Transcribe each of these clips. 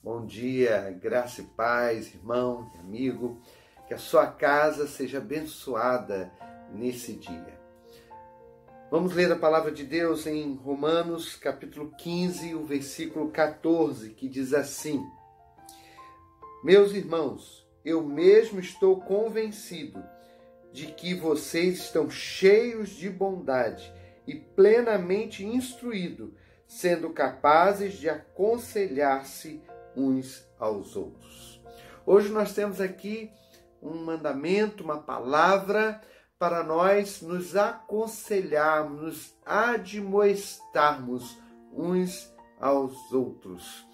Bom dia, graça e paz, irmão e amigo. Que a sua casa seja abençoada nesse dia. Vamos ler a palavra de Deus em Romanos, capítulo 15, o versículo 14, que diz assim: Meus irmãos, eu mesmo estou convencido de que vocês estão cheios de bondade e plenamente instruídos, sendo capazes de aconselhar-se uns aos outros. Hoje nós temos aqui um mandamento, uma palavra para nós nos aconselharmos, nos admoestarmos uns aos outros.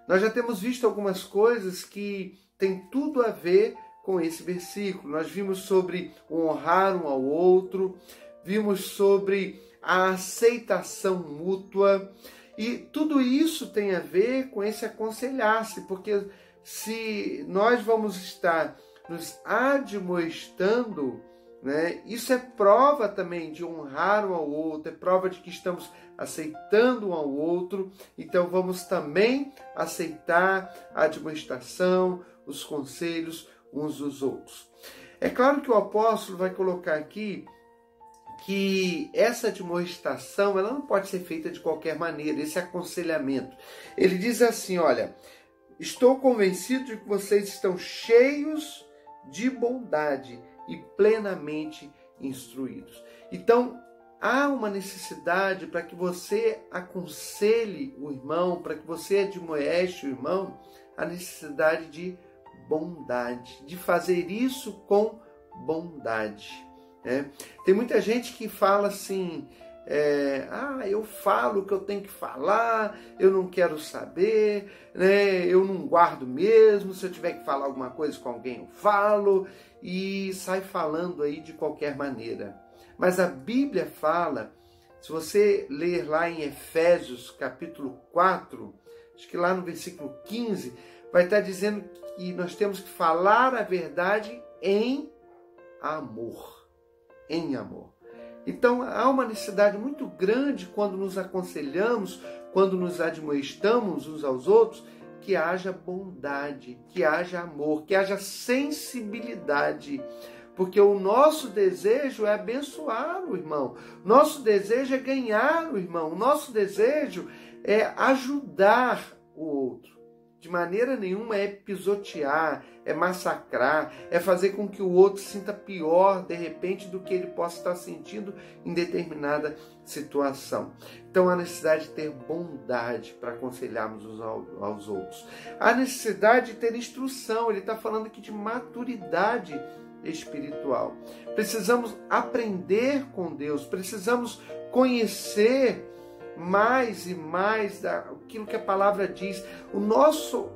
Nós já temos visto algumas coisas que têm tudo a ver com esse versículo. Nós vimos sobre honrar um ao outro, vimos sobre a aceitação mútua, e tudo isso tem a ver com esse aconselhar-se, porque se nós vamos estar nos admoestando, isso é prova também de honrar um ao outro, é prova de que estamos aceitando um ao outro. Então vamos também aceitar a admoestação, os conselhos uns dos outros. É claro que o apóstolo vai colocar aqui que essa admoestação ela não pode ser feita de qualquer maneira, esse aconselhamento. Ele diz assim, olha, estou convencido de que vocês estão cheios de bondade e plenamente instruídos. Então, há uma necessidade para que você aconselhe o irmão, para que você admoeste o irmão, a necessidade de bondade, de fazer isso com bondade. Tem muita gente que fala assim, eu falo o que eu tenho que falar, eu não quero saber, eu não guardo mesmo, se eu tiver que falar alguma coisa com alguém eu falo, e sai falando aí de qualquer maneira. Mas a Bíblia fala, se você ler lá em Efésios capítulo 4, acho que lá no versículo 15, vai estar dizendo que nós temos que falar a verdade em amor. Em amor. Então há uma necessidade muito grande quando nos aconselhamos, quando nos admoestamos uns aos outros, que haja bondade, que haja amor, que haja sensibilidade, porque o nosso desejo é abençoar o irmão, nosso desejo é ganhar o irmão, nosso desejo é ajudar o outro. De maneira nenhuma é pisotear, é massacrar, é fazer com que o outro sinta pior, de repente, do que ele possa estar sentindo em determinada situação. Então, há necessidade de ter bondade para aconselharmos uns aos outros. Há necessidade de ter instrução, ele está falando aqui de maturidade espiritual. Precisamos aprender com Deus, precisamos conhecer mais e mais aquilo que a palavra diz. O nosso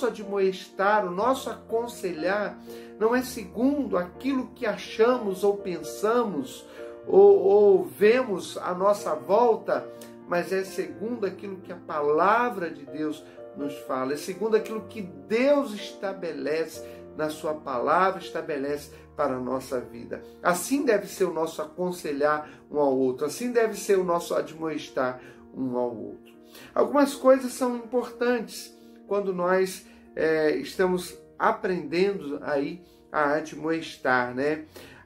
admoestar, o nosso aconselhar não é segundo aquilo que achamos ou pensamos ou vemos à nossa volta, mas é segundo aquilo que a palavra de Deus nos fala, é segundo aquilo que Deus estabelece na sua palavra, estabelece para a nossa vida. Assim deve ser o nosso aconselhar um ao outro, assim deve ser o nosso admoestar um ao outro. Algumas coisas são importantes quando nós estamos aprendendo aí a admoestar,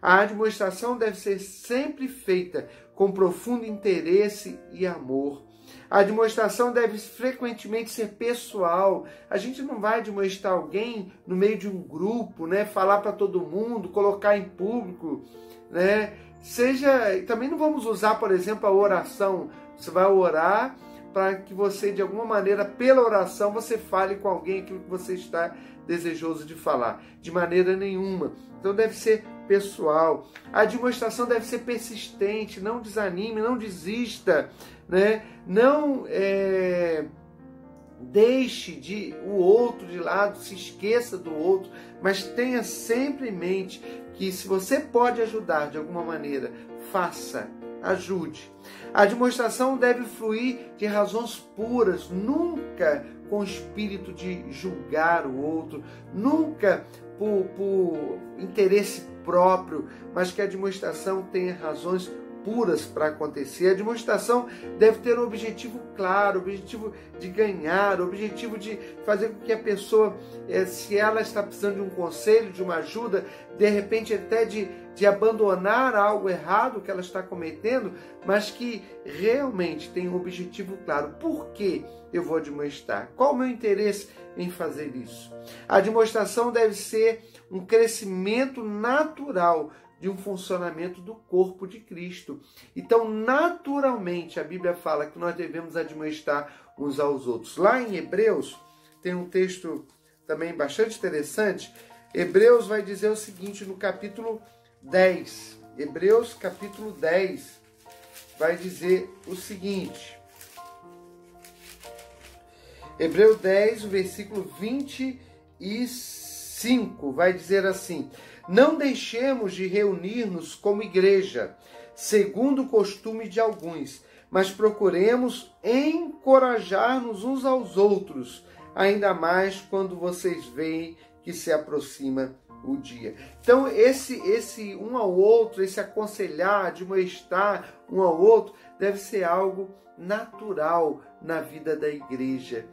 A admoestação deve ser sempre feita com profundo interesse e amor. A admoestação deve frequentemente ser pessoal. A gente não vai admoestar alguém no meio de um grupo, falar para todo mundo, colocar em público, Também não vamos usar, por exemplo, a oração. Você vai orar para que você, de alguma maneira, pela oração, você fale com alguém aquilo que você está desejoso de falar. De maneira nenhuma. Então deve ser pessoal. A admoestação deve ser persistente, não desanime, não desista, Não deixe o outro de lado, se esqueça do outro, mas tenha sempre em mente que se você pode ajudar de alguma maneira, faça, ajude. A demonstração deve fluir de razões puras, nunca com espírito de julgar o outro, nunca por interesse próprio, mas que a demonstração tenha razões puras para acontecer. A demonstração deve ter um objetivo claro, o objetivo de ganhar, o objetivo de fazer com que a pessoa, se ela está precisando de um conselho, de uma ajuda, de repente até de abandonar algo errado que ela está cometendo, mas que realmente tem um objetivo claro. Por que eu vou admoestar? Qual o meu interesse em fazer isso? A demonstração deve ser um crescimento natural de um funcionamento do corpo de Cristo. Então, naturalmente, a Bíblia fala que nós devemos admoestar uns aos outros. Lá em Hebreus, tem um texto também bastante interessante. Hebreus vai dizer o seguinte no capítulo 10. Hebreus capítulo 10 vai dizer o seguinte. Hebreus 10, o versículo 25, vai dizer assim: não deixemos de reunir-nos como igreja, segundo o costume de alguns, mas procuremos encorajar-nos uns aos outros, ainda mais quando vocês veem que se aproxima o dia. Então, esse um ao outro, esse aconselhar, admoestar um ao outro, deve ser algo natural na vida da igreja.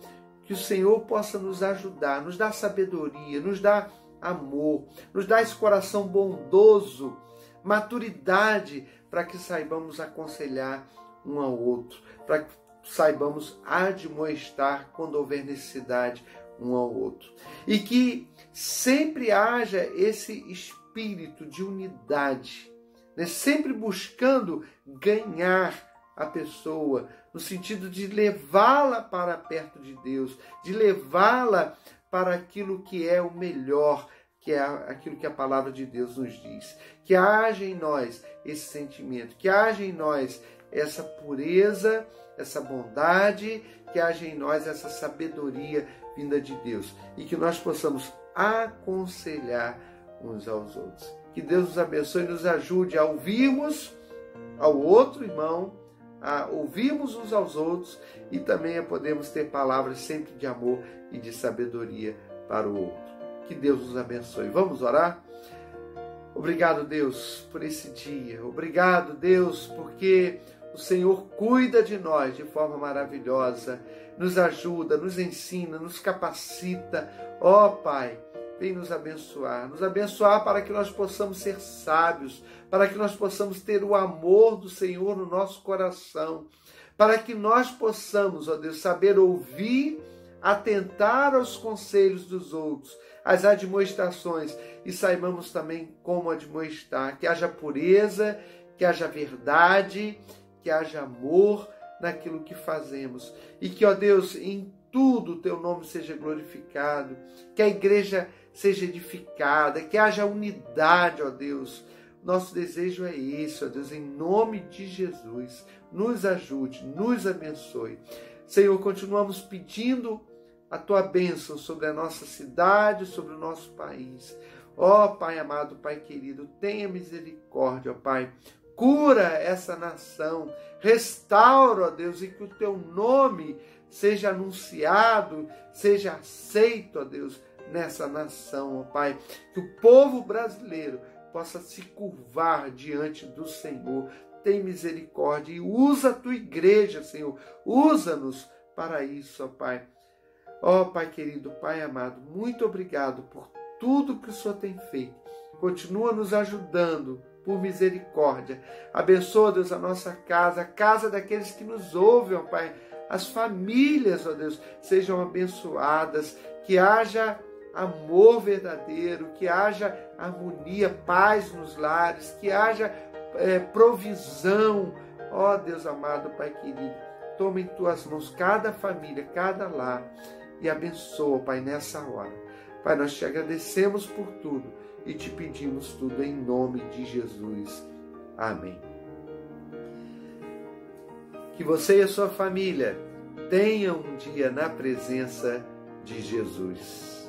Que o Senhor possa nos ajudar, nos dar sabedoria, nos dar amor, nos dar esse coração bondoso, maturidade, para que saibamos aconselhar um ao outro, para que saibamos admoestar quando houver necessidade um ao outro. E que sempre haja esse espírito de unidade, né? Sempre buscando ganhar a pessoa, no sentido de levá-la para perto de Deus, de levá-la para aquilo que é o melhor, que é aquilo que a palavra de Deus nos diz. Que haja em nós esse sentimento, que haja em nós essa pureza, essa bondade, que haja em nós essa sabedoria vinda de Deus e que nós possamos aconselhar uns aos outros. Que Deus nos abençoe e nos ajude a ouvirmos ao outro irmão, a ouvirmos uns aos outros e também a podermos ter palavras sempre de amor e de sabedoria para o outro. Que Deus nos abençoe. Vamos orar? Obrigado, Deus, por esse dia. Obrigado, Deus, porque o Senhor cuida de nós de forma maravilhosa, nos ajuda, nos ensina, nos capacita. Ó Pai, vem nos abençoar para que nós possamos ser sábios, para que nós possamos ter o amor do Senhor no nosso coração, para que nós possamos, ó Deus, saber ouvir, atentar aos conselhos dos outros, às admoestações, e saibamos também como admoestar, que haja pureza, que haja verdade, que haja amor naquilo que fazemos, e que, ó Deus, em tudo o teu nome seja glorificado, que a igreja seja edificada, que haja unidade, ó Deus. Nosso desejo é esse, ó Deus, em nome de Jesus. Nos ajude, nos abençoe. Senhor, continuamos pedindo a tua bênção sobre a nossa cidade, sobre o nosso país. Ó Pai amado, Pai querido, tenha misericórdia, ó Pai. Cura essa nação, restaura, ó Deus, e que o teu nome seja anunciado, seja aceito, ó Deus, nessa nação, ó Pai. Que o povo brasileiro possa se curvar diante do Senhor. Tem misericórdia e usa a tua igreja, Senhor. Usa-nos para isso, ó Pai. Ó Pai querido, Pai amado, muito obrigado por tudo que o Senhor tem feito. Continua nos ajudando por misericórdia. Abençoa, Deus, a nossa casa, a casa daqueles que nos ouvem, ó Pai. As famílias, ó Deus, sejam abençoadas, que haja amor verdadeiro, que haja harmonia, paz nos lares, que haja provisão. Ó Deus amado, Pai querido, toma em tuas mãos cada família, cada lar e abençoa, Pai, nessa hora. Pai, nós te agradecemos por tudo e te pedimos tudo em nome de Jesus. Amém. Que você e a sua família tenham um dia na presença de Jesus.